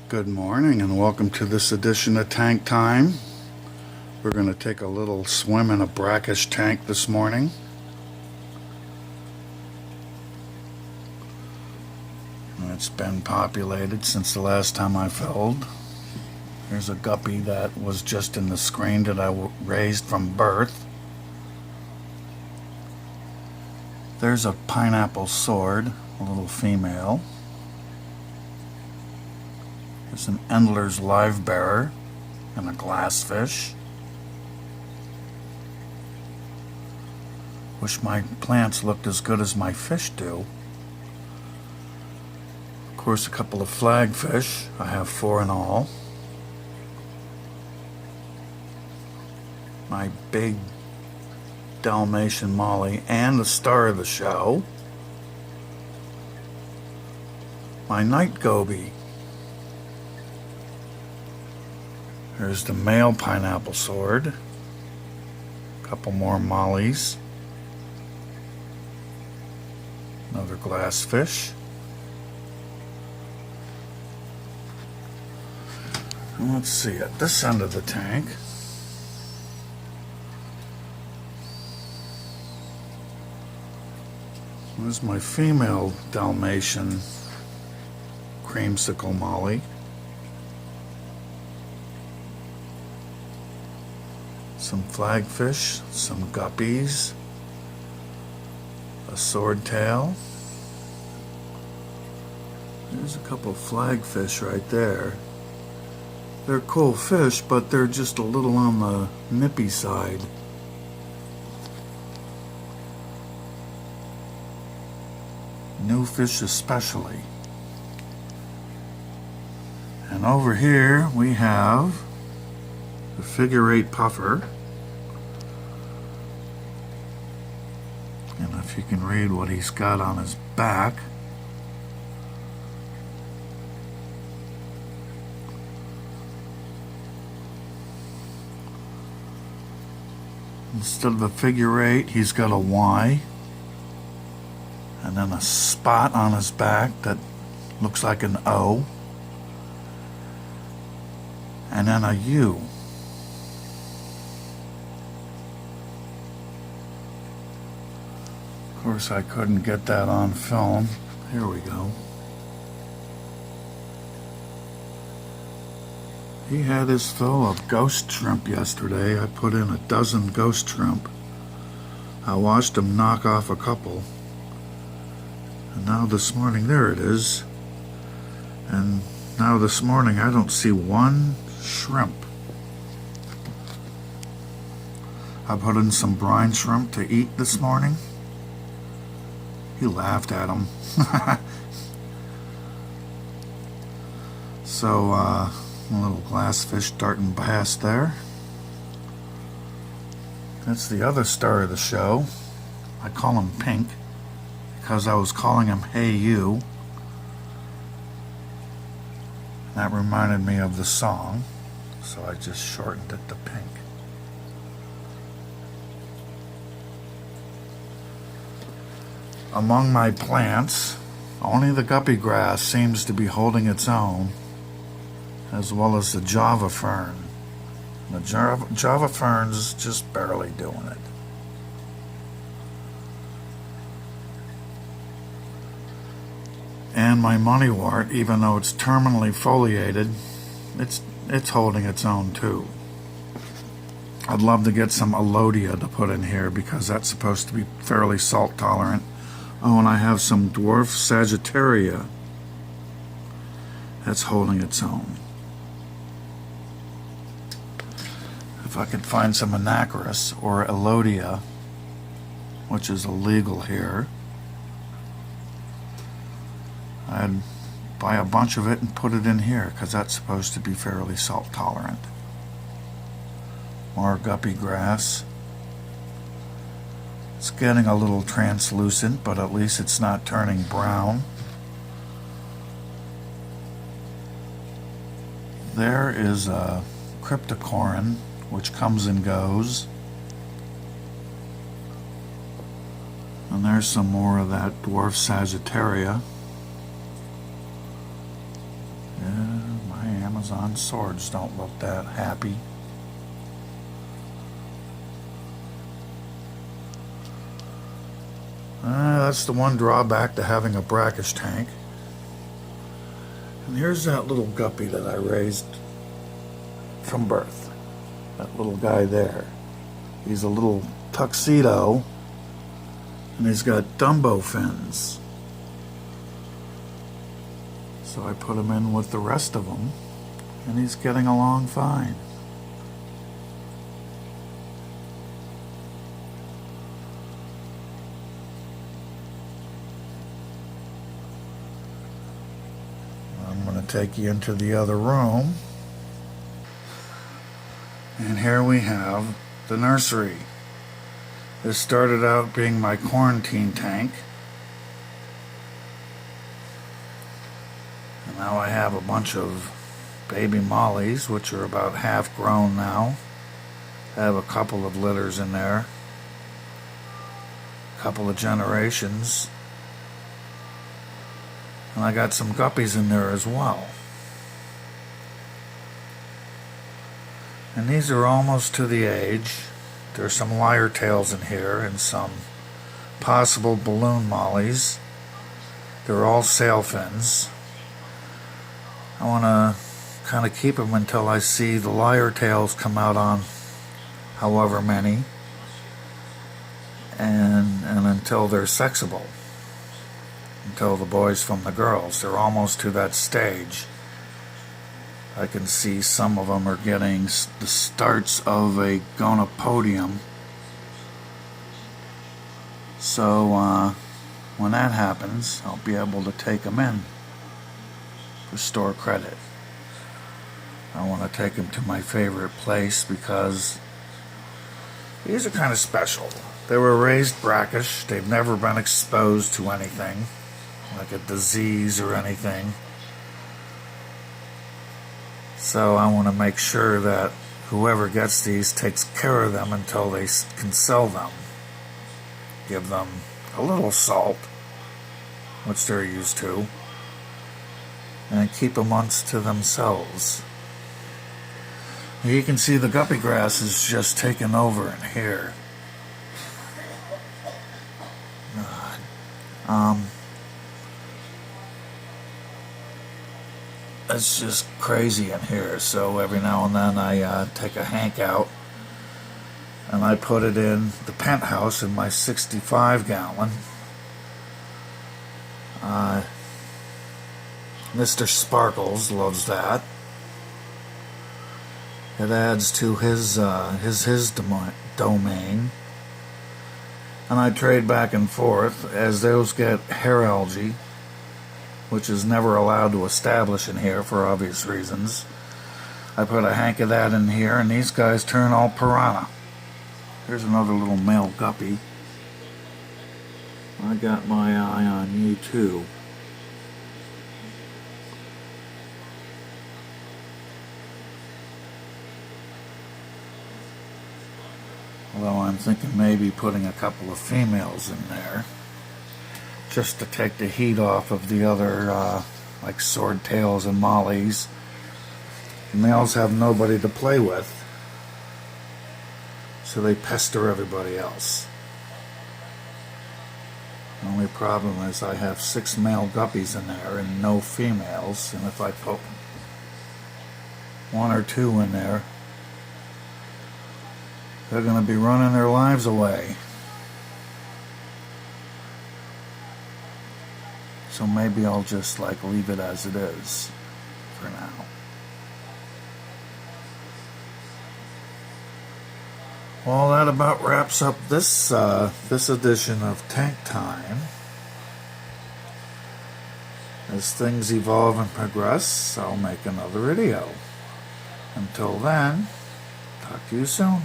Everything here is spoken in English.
Good morning and welcome to this edition of Tank Time. We're going to take a little swim in a brackish tank this morning. It's been populated since the last time I filled. Here's a guppy that was just in the screen that I raised from birth. There's a pineapple sword, a little female. There's an Endler's live bearer and a glassfish. Wish my plants looked as good as my fish do. Of course, a couple of flagfish. I have 4 in all. My big Dalmatian Molly and the star of the show, my night goby. There's the male pineapple sword, a couple more mollies, another glassfish. Let's see, at this end of the tank, there's my female Dalmatian creamsicle molly. Some flagfish, some guppies, a swordtail. There's a couple of flagfish right there. They're cool fish, but they're just a little on the nippy side. New fish especially. And over here we have the figure 8 puffer. And if you can read what he's got on his back, instead of a figure 8, he's got a Y, and then a spot on his back that looks like an O, and then a U. Of course, I couldn't get that on film. Here we go. He had his fill of ghost shrimp yesterday. I put in a dozen ghost shrimp. I watched him knock off a couple. And now this morning, there it is. And now this morning, I don't see one shrimp. I put in some brine shrimp to eat this morning. He laughed at him. So, a little glassfish darting past there. That's the other star of the show. I call him Pink because I was calling him Hey You. That reminded me of the song, so I just shortened it to Pink. Among my plants, only the guppy grass seems to be holding its own, as well as the Java fern. The Java fern's just barely doing it. And my moneywort, even though it's terminally foliated, it's holding its own too. I'd love to get some Alodia to put in here because that's supposed to be fairly salt tolerant. Oh, and I have some dwarf Sagittaria that's holding its own. If I could find some Anacharis or Alodia, which is illegal here, I'd buy a bunch of it and put it in here because that's supposed to be fairly salt tolerant. More guppy grass. It's getting a little translucent, but at least it's not turning brown. There is a cryptocorin, which comes and goes. And there's some more of that dwarf Sagittaria. Yeah, my females on. Swords don't look that happy. That's the one drawback to having a brackish tank. And here's that little guppy that I raised from birth. That little guy there. He's a little tuxedo, and he's got Dumbo fins. So I put him in with the rest of them, and he's getting along fine. I'm going to take you into the other room. And here we have the nursery. This started out being my quarantine tank. And now I have a bunch of baby mollies, which are about half grown now. I have a couple of litters in there. A couple of generations. And I got some guppies in there as well. And these are almost to the age. There's some lyre tails in here and some possible balloon mollies. They're all sail fins. I want to kind of keep them until I see the lyre tails come out on however many, and until they're sexable, until the boys from the girls. They're almost to that stage. I can see some of them are getting the starts of a gonopodium. So when that happens, I'll be able to take them in for store credit. I want to take them to my favorite place because these are kind of special. They were raised brackish. They've never been exposed to anything like a disease or anything. So I want to make sure that whoever gets these takes care of them until they can sell them. Give them a little salt, which they're used to, and keep them once to themselves. You can see the guppy grass is just taken over in here. It's just crazy in here. So every now and then I take a hank out and I put it in the penthouse in my 65-gallon. Mr. Sparkles loves that. It adds to his domain. And I trade back and forth as those get hair algae, which is never allowed to establish in here for obvious reasons. I put a hank of that in here, and these guys turn all piranha. Here's another little male guppy. I got my eye on you too. Although I'm thinking maybe putting a couple of females in there, just to take the heat off of the other, like swordtails and mollies. The males have nobody to play with, so they pester everybody else. The only problem is I have 6 male guppies in there and no females, and if I put 1 or 2 in there, they're going to be running their lives away. So maybe I'll just leave it as it is for now. Well, that about wraps up this edition of Tank Time. As things evolve and progress, I'll make another video. Until then, talk to you soon.